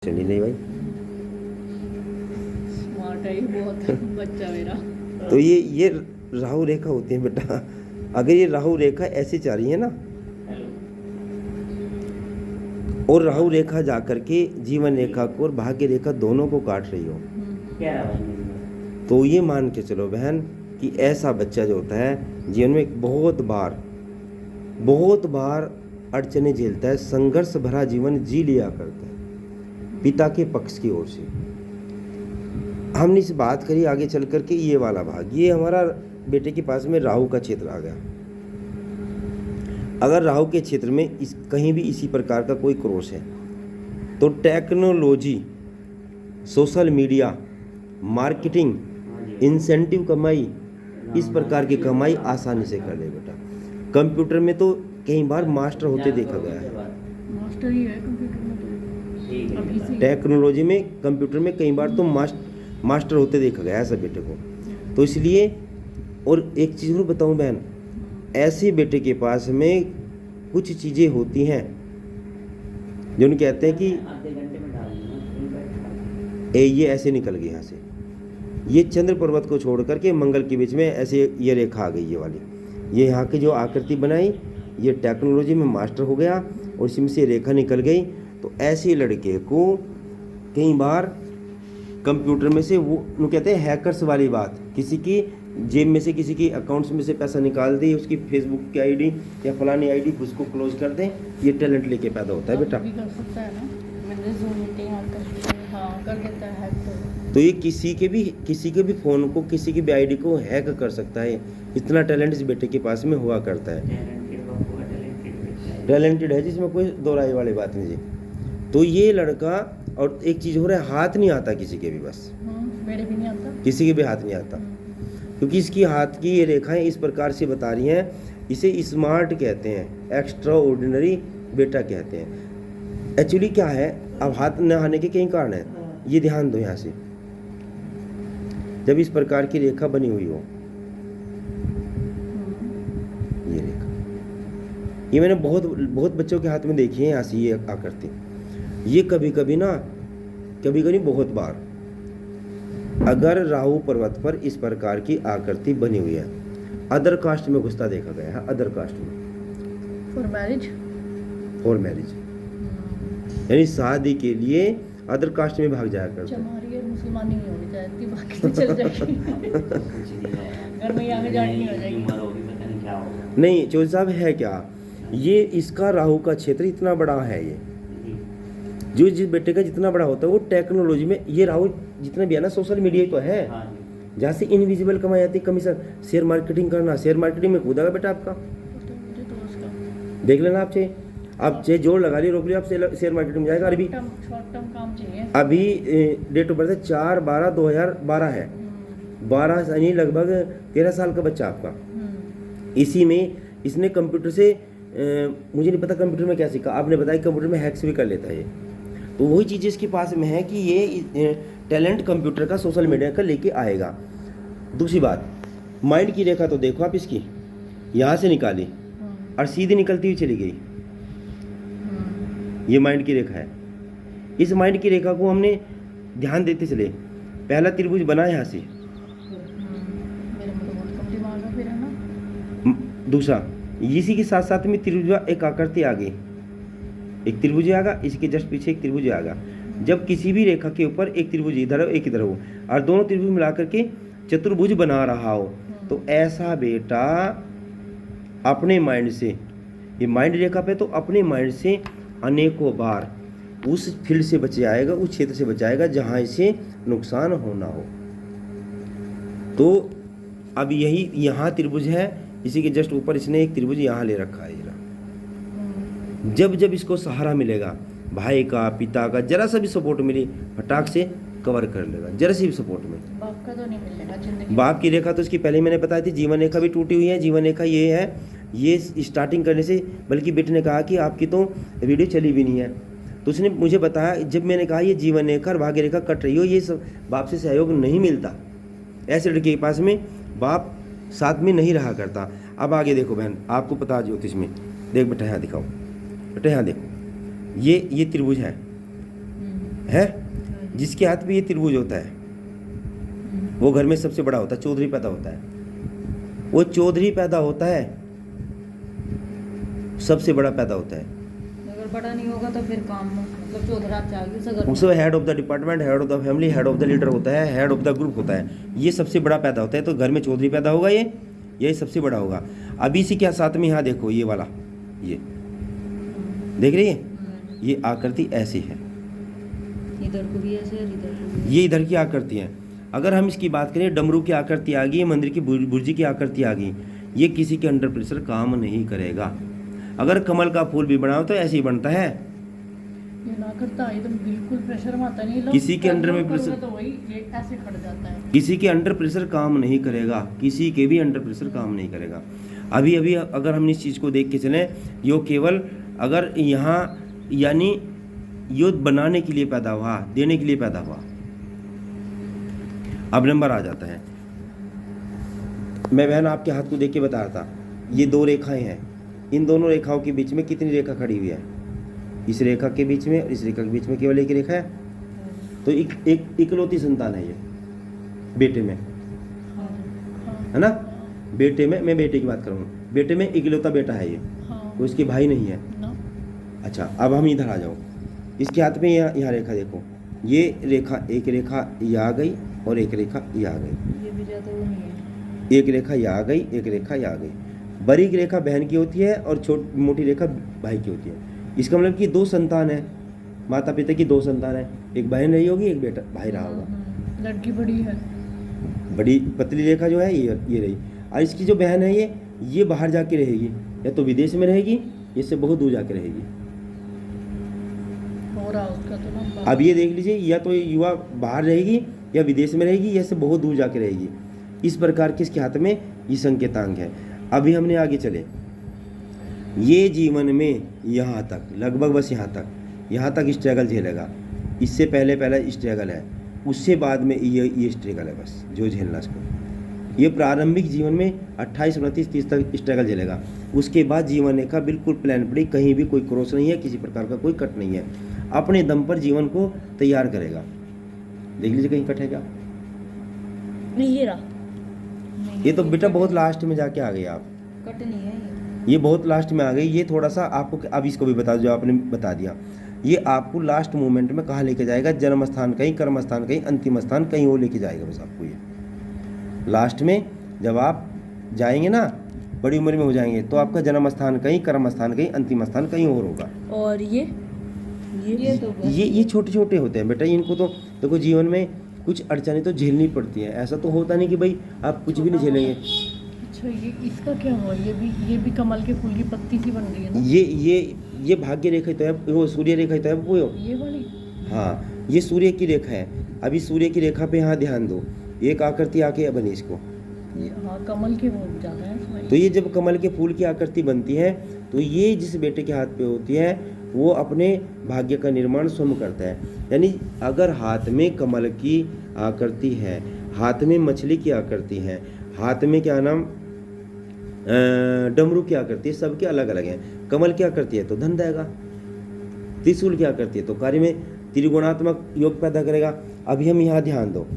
Understanding नहीं भाई। Smart है बहुत बच्चा मेरा। तो ये राहु रेखा होती है बेटा। अगर ये राहु रेखा ऐसे जा रही है ना, और राहु रेखा जाकर के जीवन रेखा को और भाग्य रेखा दोनों को काट रही हो, तो ये मान के चलो बहन कि ऐसा बच्चा जो होता है जीवन में बहुत बार अड़चने झेलता है, संघर्ष भरा जीवन जी लिया करता है पिता के पक्ष की ओर से। हमने इस बात करी आगे चल करके ये वाला भाग, ये हमारा बेटे के पास में राहु का क्षेत्र आ गया। अगर राहु के क्षेत्र में कहीं भी इसी प्रकार का कोई क्रोश है तो technology, social media, marketing, incentive कमाई, इस प्रकार की कमाई आसानी से कर ले बेटा। कंप्यूटर में तो कई बार मास्टर होते देखा गया है, मास्टर ही है कंप्यूटर में तो अभी से। टेक्नोलॉजी में, कंप्यूटर में कई बार तो मास्टर होते देखा गया है सब बेटे को। तो इसलिए, और एक चीज़ और बताऊं बहन, ऐसे बेटे के पास में कुछ चीज़ें होती हैं जो उन्हें कहते हैं कि ये ऐसे निकल गई यहाँ से, ये चंद्र पर्वत को छोड़ करके मंगल के बीच में ऐसे ये रेखा आ गई, ये वाली, ये यहाँ की जो आकृति बनाई, ये टेक्नोलॉजी में मास्टर हो गया और इसमें से रेखा निकल गई। तो ऐसे लड़के को कई बार कंप्यूटर में से वो कहते हैं हैकर्स वाली बात, किसी की जेब में से, किसी की अकाउंट्स में से पैसा निकाल दे, उसकी फेसबुक की आईडी या फलानी आईडी, उसको क्लोज कर दें, ये टैलेंट लेके पैदा होता है बेटा। भी कर सकता है ना, मैंने ज़ूम मीटिंग कर देता है हैक। तो ये किसी के भी फ़ोन को, किसी की भी आईडी को हैक कर सकता है। इतना टैलेंट इस बेटे के पास में हुआ करता है, टैलेंटेड है जिसमें कोई दो राय वाली बात नहीं जी। तो ये लड़का, और एक चीज़ हो रहा है, हाथ नहीं आता किसी के भी, बस मेरे भी नहीं आता, किसी के भी हाथ नहीं आता, क्योंकि इसकी हाथ की ये रेखाएं इस प्रकार से बता रही हैं। इसे स्मार्ट कहते हैं, एक्स्ट्रा ऑर्डिनरी बेटा कहते हैं। एक्चुअली क्या है, अब हाथ न आने के कई कारण हैं, ये ध्यान दो यहाँ से। जब इस प्रकार की रेखा बनी हुई हो, ये रेखा, ये मैंने बहुत बच्चों के हाथ में देखी है, यहाँ से ये आकृति, ये कभी कभी बहुत बार, अगर राहु पर्वत पर इस प्रकार की आकृति बनी हुई है, अदर कास्ट में घुसता देखा गया है, अदर कास्ट में फॉर मैरिज, यानी शादी के लिए अदर कास्ट में भाग जाया करते हैं। हमारी मुसलमानी नहीं होनी चाहिए, बाकी तो चल जाएगी। घर में आगे जानी नहीं हो जाएगी। नहीं चौधरी साहब, है क्या, ये इसका राहु का क्षेत्र इतना बड़ा है, ये जो जिस बेटे का जितना बड़ा होता है वो टेक्नोलॉजी में, ये राहु जितना भी है ना, सोशल मीडिया ही तो है जहाँ से इनविजिबल कमाई आती है, कमीशन, शेयर मार्केटिंग करना, शेयर मार्केटिंग में कूदेगा बेटा आपका, देख लेना। आप चाहे जोड़ लगा ली, रोक लिया, आप शेयर मार्केटिंग में जाएगा। अभी शॉर्ट टर्म काम चाहिए। अभी डेट ऑफ बर्थ है 4/12/2012 है, 12 यानी लगभग 13 साल का बच्चा आपका। इसी में इसने कंप्यूटर से, मुझे नहीं पता कंप्यूटर में क्या सीखा, आपने बताया कंप्यूटर में हैक्स भी कर लेता है ये। तो वही चीज़ इसके पास में है कि ये टैलेंट कंप्यूटर का, सोशल मीडिया का लेके आएगा। दूसरी बात, माइंड की रेखा तो देखो आप, इसकी यहाँ से निकाली और सीधी निकलती हुई चली गई, ये माइंड की रेखा है। इस माइंड की रेखा को हमने ध्यान देते चले, पहला त्रिभुज बना यहाँ से, दूसरा इसी के साथ साथ में त्रिभुज एक आकृति आ गई, एक त्रिभुज आएगा, इसके जस्ट पीछे एक त्रिभुज आएगा। जब किसी भी रेखा के ऊपर एक त्रिभुज इधर हो, एक इधर हो, और दोनों त्रिभुज मिला करके चतुर्भुज बना रहा हो, तो ऐसा बेटा अपने माइंड से, ये माइंड रेखा पे, तो अपने माइंड से अनेकों बार उस फील्ड से बच जाएगा, उस क्षेत्र से बच जाएगा जहाँ इसे नुकसान होना हो। तो अब यही यहाँ त्रिभुज है, इसी के जस्ट ऊपर इसने एक त्रिभुज यहाँ ले रखा है। जब इसको सहारा मिलेगा, भाई का, पिता का, जरा सा भी सपोर्ट मिली, फटाक से कवर कर लेगा, जरा सी भी सपोर्ट में। बाप का तो नहीं मिलेगा जिंदगी। बाप की रेखा तो इसकी पहले ही मैंने बताई थी, जीवन रेखा भी टूटी हुई है। जीवन रेखा ये है, ये स्टार्टिंग करने से, बल्कि बेटे ने कहा कि आपकी तो वीडियो चली भी नहीं है, तो उसने मुझे बताया, जब मैंने कहा ये जीवन रेखा और भाग्य रेखा कट रही हो, ये सब बाप से सहयोग नहीं मिलता, ऐसे लड़के के पास में बाप साथ में नहीं रहा करता। अब आगे देखो बहन, आपको पता ज्योतिष में, देख बेटा यहाँ दिखाओ, बेटा यहाँ देखो, ये त्रिभुज है, है, जिसके हाथ में ये त्रिभुज होता है वो घर में सबसे बड़ा होता है, चौधरी पैदा होता है। वो चौधरी पैदा होता है, सबसे बड़ा पैदा होता है। अगर बड़ा नहीं होगा तो फिर काम मतलब चौधरा चाहिए उसे घर में। उसमें head of the department, head of the family, head of the leader होता है, हेड ऑफ द ग्रुप होता है। ये सबसे बड़ा पैदा होता है। तो घर में चौधरी पैदा होगा, ये सबसे बड़ा होगा। अभी इसी के साथ में यहाँ देखो ये वाला, ये देख रही है, ये आकृति ऐसी है, इधर को भी ऐसे और इधर को भी। ये इधर की आकृति है। अगर हम इसकी बात करें, डमरू की आकृति आ गई, मंदिर की बुर्जी की आकृति आ गई, ये किसी के अंडर प्रेशर काम नहीं करेगा। अगर कमल का फूल भी बनाओ तो ऐसे ही बनता है, ये ना करता है एकदम बिल्कुल प्रेशर में आता नहीं। लोग किसी के अंडर में करोगे प्रेशर, तो वही ये ऐसे खड़ जाता है। किसी के अंडर प्रेशर काम नहीं करेगा, किसी के भी अंडर प्रेशर काम नहीं करेगा। अभी अभी अगर हम इस चीज़ को देख के चलें, यो केवल अगर यहाँ यानी यो बनाने के लिए पैदा हुआ, देने के लिए पैदा हुआ। अब नंबर आ जाता है, मैं बहन आपके हाथ को देख के बता रहा था, ये दो रेखाएं हैं, इन दोनों रेखाओं के बीच में कितनी रेखा खड़ी हुई है? इस रेखा के बीच में और इस रेखा के बीच में केवल एक रेखा है। तो एक इकलौती संतान है ये बेटे में, है ना? बेटे में, मैं बेटे की बात करूँ, बेटे में इकलौता बेटा है ये, तो इसके भाई नहीं है। अच्छा, अब हम इधर आ जाओ, इसके हाथ में यहाँ रेखा देखो, ये रेखा, एक रेखा ये आ गई और एक रेखा ये आ गई, ये भी ज़्यादा वो नहीं है। एक रेखा ये आ गई, एक रेखा ये आ गई। बारीक रेखा बहन की होती है और मोटी रेखा भाई की होती है। इसका मतलब कि दो संतान है, माता पिता की दो संतान है, एक बहन रही होगी, एक बेटा भाई रहा होगा। लड़की बड़ी है, बड़ी पतली रेखा जो है ये रही, और इसकी जो बहन है ये बाहर जाके रहेगी, या तो विदेश में रहेगी, इससे बहुत दूर जाके रहेगी। हो रहा उसका तो ना। अब ये देख लीजिए, या तो युवा बाहर रहेगी या विदेश में रहेगी, या से बहुत दूर जाके रहेगी। इस प्रकार के इसके हाथ में ये संकेतांक है। अभी हमने आगे चले, ये जीवन में यहाँ तक, लगभग बस यहाँ तक स्ट्रगल झेलेगा। इससे पहले स्ट्रगल है, उससे बाद में ये स्ट्रगल है बस जो झेलना इसको। ये प्रारंभिक जीवन में 28, 29, 30 तक स्ट्रगल झेलेगा। उसके बाद जीवन का बिल्कुल प्लान पड़ी, कहीं भी कोई क्रॉस नहीं है, किसी प्रकार का कोई कट नहीं है, अपने दम पर जीवन को तैयार करेगा। देख लीजिए कहीं कट है क्या? नहीं, ये रहा। ये तो बेटा बहुत लास्ट में जाके आ गए आप, कट नहीं है ये बहुत लास्ट में आ गई। ये थोड़ा सा आपको, अब इसको भी बता दो जो आपने बता दिया, ये आपको लास्ट मोमेंट में कहाँ लेके जाएगा? जन्म स्थान कहीं, कर्म स्थान कहीं, अंतिम स्थान कहीं और लेके जाएगा बस आपको। ये लास्ट में जब आप जाएंगे ना, बड़ी उम्र में हो जाएंगे, तो आपका जन्म स्थान कहीं, कर्म स्थान कहीं, अंतिम स्थान कहीं और होगा। और ये तो ये छोटे छोटे होते हैं बेटा, इनको तो देखो जीवन में कुछ अड़चने तो झेलनी पड़ती हैं। ऐसा तो होता नहीं कि भाई आप कुछ भी नहीं झेलेंगे। अच्छा, ये इसका क्या हुआ? ये भी कमल के फूल की पत्ती सी बन रही है ना? ये भाग्य रेखा तो है, वो सूर्य रेखा तो है वो। ये वाली, हाँ, ये सूर्य की रेखा है। अभी सूर्य की रेखा पे यहाँ ध्यान दो, एक आकृति आके बनी इसको। हाँ, कमल के फूल ज़्यादा है इसमें। तो ये जब कमल के फूल की आकृति बनती है, तो ये जिस बेटे के हाथ पे होती है, वो अपने भाग्य का निर्माण स्वयं करता है। यानी अगर हाथ में कमल की आकृति है, हाथ में मछली की आकृति है, हाथ में क्या नाम डमरू की आकृति है, सबके अलग अलग है। कमल की आकृति है तो धन देगा, त्रिशूल की आकृति है तो कार्य में त्रिगुणात्मक योग पैदा करेगा। अभी हम यहाँ ध्यान दो,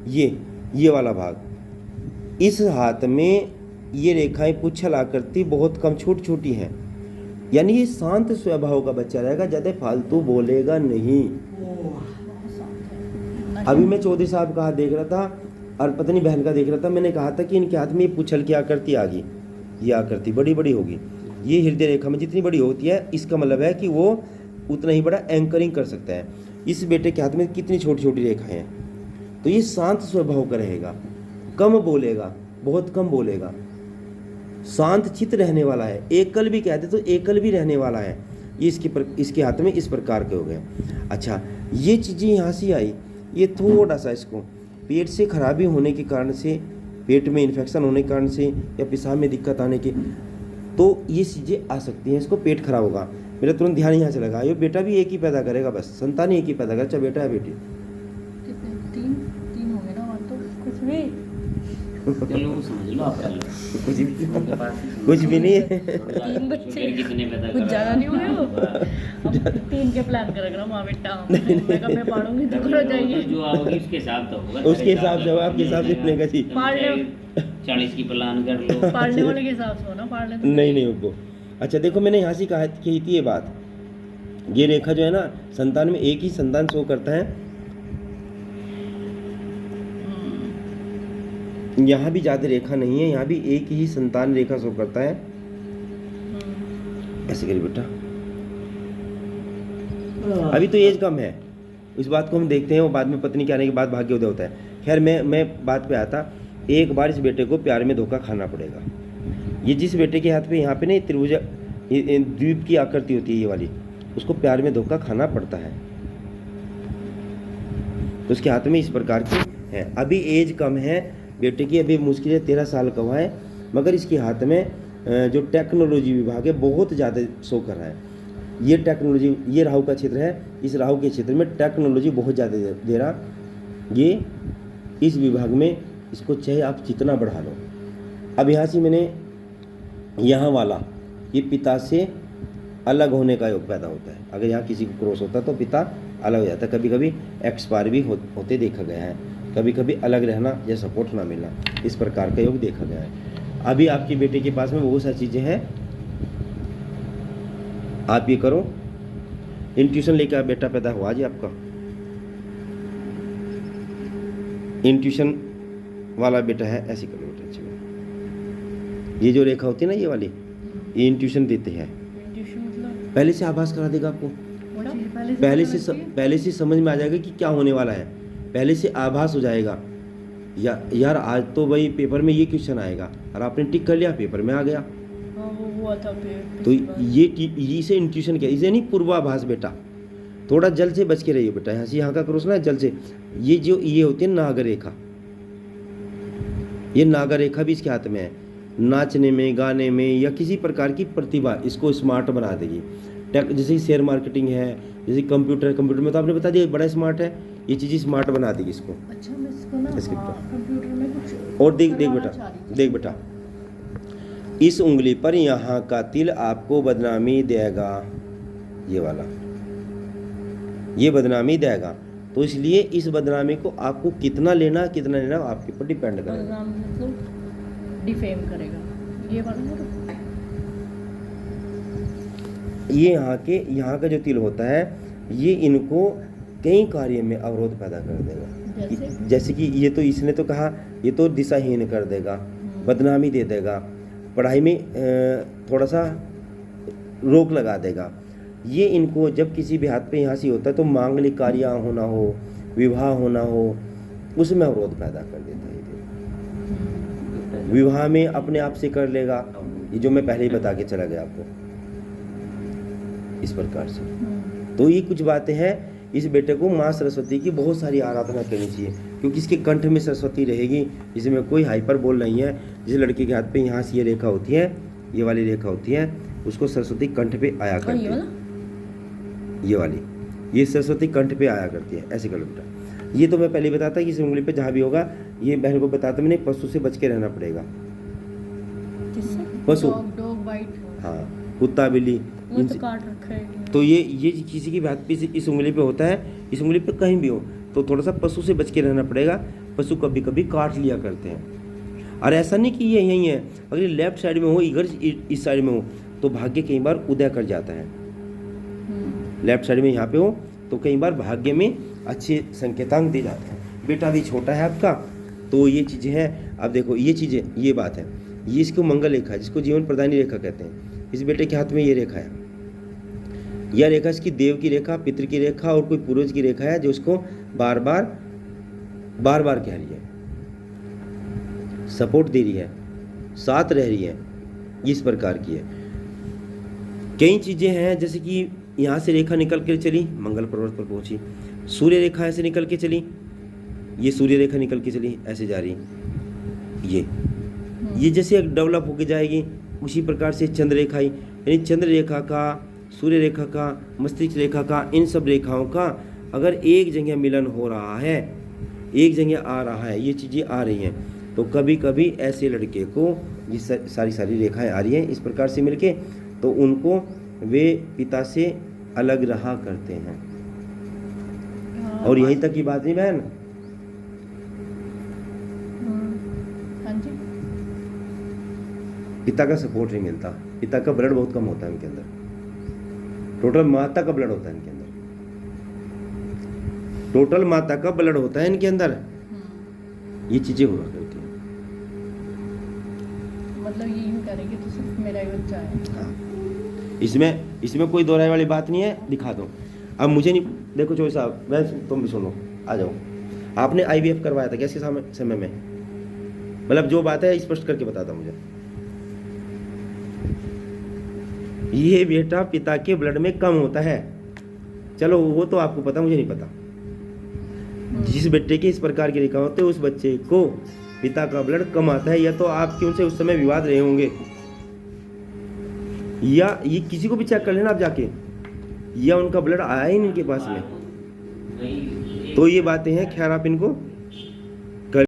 ये वाला भाग, इस हाथ में ये रेखाएं पुच्छल आकृति बहुत कम छोटी छोटी हैं, यानी ये शांत स्वभाव का बच्चा रहेगा, ज़्यादा फालतू बोलेगा नहीं। अभी मैं चौधरी साहब का हाथ देख रहा था और पत्नी बहन का देख रहा था, मैंने कहा था कि इनके हाथ में ये पुच्छल की आकृति आ गई, ये आकृति बड़ी बड़ी होगी। ये हृदय रेखा में जितनी बड़ी होती है, इसका मतलब है कि वो उतना ही बड़ा एंकरिंग कर सकता है। इस बेटे के हाथ में कितनी छोटी छोटी रेखाएं हैं, तो ये शांत स्वभाव का रहेगा, कम बोलेगा, बहुत कम बोलेगा, शांत चित्त रहने वाला है। एकल भी कहते तो एकल भी रहने वाला है। ये इसके हाथ में इस प्रकार के हो गए। अच्छा, ये चीज़ें यहाँ से आई, ये थोड़ा सा इसको पेट से खराबी होने के कारण से, पेट में इन्फेक्शन होने के कारण से, या पेशाब में दिक्कत आने के, तो ये चीज़ें आ सकती हैं। इसको पेट खराब होगा, मेरा तुरंत ध्यान यहाँ से लगा। ये बेटा भी एक ही पैदा करेगा, बस संतान एक ही पैदा करेगा, चाहे बेटा है बेटी। तीन हो गए ना, और तो कुछ भी चलो वो समझ लो आप कर लो। कुछ भी उनके पास ही कुछ भी नहीं है। 3 बच्चे शुगर कितने पैदा कुछ करा? ज़्यादा नहीं हुए हो? अब 3 के प्लान कर रखा ना माँ बेटा। मैं कब मैं पढ़ूंगी तो करो जाइए। जो आओगी उसके हिसाब तो होगा। उसके हिसाब से होगा, आपके हिसाब से बनेगा जी। पालने 40 की प्लान कर लो। पालने वाले के हिसाब से हो ना, पालने तो नहीं नहीं वो। अच्छा देखो, मैंने यहाँ से कहा कही थी ये बात, ये रेखा जो है ना संतान में एक ही संतान शो करता है। यहाँ भी ज़्यादा रेखा नहीं है, यहाँ भी एक ही संतान रेखा शो करता है। ऐसे करिए बेटा, अभी तो एज कम है, इस बात को हम देखते हैं, वो बाद में पत्नी के आने के बाद भाग्योदय होता है। खैर मैं बात पे आता, एक बार इस बेटे को प्यार में धोखा खाना पड़ेगा। ये जिस बेटे के हाथ पे यहाँ पे नहीं त्रिभुज द्वीप की आकृति होती है ये वाली, उसको प्यार में धोखा खाना पड़ता है। तो उसके हाथ में इस प्रकार की है। अभी एज कम है बेटे की, अभी मुश्किल है 13 साल का हुआ है, मगर इसके हाथ में जो टेक्नोलॉजी विभाग है बहुत ज़्यादा शो कर रहा है। ये टेक्नोलॉजी, ये राहु का क्षेत्र है, इस राहु के क्षेत्र में टेक्नोलॉजी बहुत ज़्यादा दे रहा। ये इस विभाग में इसको चाहे आप जितना बढ़ा लो। अब यहाँ से मैंने यहाँ वाला ये पिता से अलग होने का योग पैदा होता है। अगर यहाँ किसी को क्रॉस होता तो पिता अलग हो जाता है। कभी कभी एक्सपायर भी होते देखा गया है, कभी कभी अलग रहना या सपोर्ट ना मिलना, इस प्रकार का योग देखा गया है। अभी आपके बेटे के पास में बहुत सारी चीज़ें हैं, आप ये करो। इंट्यूशन लेकर बेटा पैदा हुआ जी आपका, इंट्यूशन वाला बेटा है। ऐसे करो बेटा, अच्छी बात। ये जो रेखा होती है ना ये वाली, ये इंट्यूशन देते हैं, ट्यूशन मतलब पहले से आभास करा देगा आपको। पहले से समझ में आ जाएगा कि क्या होने वाला है, पहले से आभास हो जाएगा। यार आज तो भाई पेपर में ये क्वेश्चन आएगा और आपने टिक कर लिया, पेपर में आ गया। हाँ, वो हुआ था फिर। तो ये इसे इंट्यूशन क्या, इसे नहीं पूर्वाभास बेटा। थोड़ा जल से बच के रहिए बेटा, यहाँ से यहाँ का क्रॉस ना जल से। ये जो ये होती है नागर रेखा, ये नागर रेखा भी इसके हाथ में है। नाचने में, गाने में या किसी प्रकार की प्रतिभा इसको स्मार्ट बना देगी। जैसे शेयर मार्केटिंग है, जैसे कंप्यूटर में तो आपने बता दिया बड़ा स्मार्ट है, ये चीज़ स्मार्ट बना देगी इसको। अच्छा मैं इसको ना कंप्यूटर में कुछ और देख बेटा, इस उंगली पर यहाँ का तिल आपको बदनामी देगा, ये वाला ये बदनामी देगा। तो इसलिए इस बदनामी को आपको कितना लेना आपके ऊपर डिपेंड करेगा। मतलब डिफेम करेगा ये वाला। ये यहाँ का जो तिल होता है, ये इनको कई कार्य में अवरोध पैदा कर देगा। जैसे कि ये तो इसने तो कहा, ये तो दिशाहीन कर देगा, बदनामी दे देगा, पढ़ाई में थोड़ा सा रोक लगा देगा। ये इनको जब किसी भी हाथ पे यहाँ से होता है तो मांगलिक कार्य होना हो, विवाह होना हो, उसमें अवरोध पैदा कर देता है। विवाह में अपने आप से कर लेगा, ये जो मैं पहले ही बता के चला गया आपको, इस प्रकार से। तो ये कुछ बातें हैं। इस बेटे को माँ सरस्वती की बहुत सारी आराधना करनी चाहिए, क्योंकि इसके कंठ में सरस्वती रहेगी, इसमें कोई हाइपर बोल नहीं है। जिस लड़के के हाथ पे यहाँ से ये रेखा होती है, ये वाली रेखा होती है, उसको सरस्वती कंठ पे आया करती है। ये वाली, ये सरस्वती कंठ पे आया करती है। ऐसे कर लो बेटा। ये तो मैं पहले बताता कि इस उंगली पे जहाँ भी होगा, ये बहन को बताता मैंने, पशु से बच के रहना पड़ेगा। पशु, हाँ, कुत्ता बिल्ली, तो काट रखा है। तो ये किसी की बात पे इस उंगली पे होता है, इस उंगली पे कहीं भी हो तो थोड़ा सा पशु से बच के रहना पड़ेगा। पशु कभी कभी काट लिया करते हैं। और ऐसा नहीं कि ये यहीं है, अगर लेफ्ट साइड में हो, इधर इस साइड में हो तो भाग्य कई बार उदय कर जाता है। लेफ्ट साइड में यहाँ पे हो तो कई बार भाग्य में अच्छे संकेतांक दे जाते हैं। बेटा भी छोटा है आपका, तो ये चीज़ें हैं। अब देखो ये चीज़ें, ये बात है, ये इसको मंगल रेखा है, जिसको जीवन प्रदानी रेखा कहते हैं। इस बेटे के हाथ में ये रेखा है, यह रेखा इसकी देव की रेखा, पितृ की रेखा और कोई पूर्वज की रेखा है, जो उसको बार बार कह रही है, सपोर्ट दे रही है, साथ रह रही है, इस प्रकार की है। कई चीज़ें हैं, जैसे कि यहाँ से रेखा निकल कर चली, मंगल पर्वत पर पहुंची, सूर्य रेखा ऐसे निकल के चली, ये सूर्य रेखा निकल के चली, ऐसे जा रही, ये जैसे डेवलप होके जाएगी। उसी प्रकार से चंद्र रेखा, यानी चंद्र रेखा का, सूर्य रेखा का, मस्तिष्क रेखा का, इन सब रेखाओं का अगर एक जगह मिलन हो रहा है, एक जगह आ रहा है, ये चीज़ें आ रही हैं, तो कभी कभी ऐसे लड़के को ये सारी रेखाएं आ रही हैं इस प्रकार से मिलके, तो उनको वे पिता से अलग रहा करते हैं। हाँ, और यहीं तक की बात नहीं बहन, हाँ जी, पिता का सपोर्ट नहीं मिलता, पिता का ब्लड बहुत कम होता है इनके अंदर, टोटल माता का ब्लड होता है इनके अंदर, टोटल माता का ब्लड होता है इनके अंदर। ये चीजें हुआ करती हैं। मतलब ये यूँ करेंगे तो सिर्फ मेरा ही बच्चा है। हाँ, इसमें कोई दोहराई वाली बात नहीं है, दिखा दो। अब मुझे नहीं, देखो चौधरी साहब, मैं तुम भी सुनो, आ जाओ। आपने IVF करवाया था कैसे समय में, मतलब जो बात है स्पष्ट करके बता दो मुझे। ये बेटा पिता के ब्लड में कम होता है, चलो वो तो आपको पता, मुझे नहीं पता। जिस बेटे के इस प्रकार की रेखा होते है उस बच्चे को पिता का ब्लड कम आता है, या तो आपके उनसे उस समय विवाद रहे होंगे, या ये किसी को भी चेक कर लेना आप जाके, या उनका ब्लड आया ही नहीं इनके पास में। तो ये बातें हैं, खैर आप इनको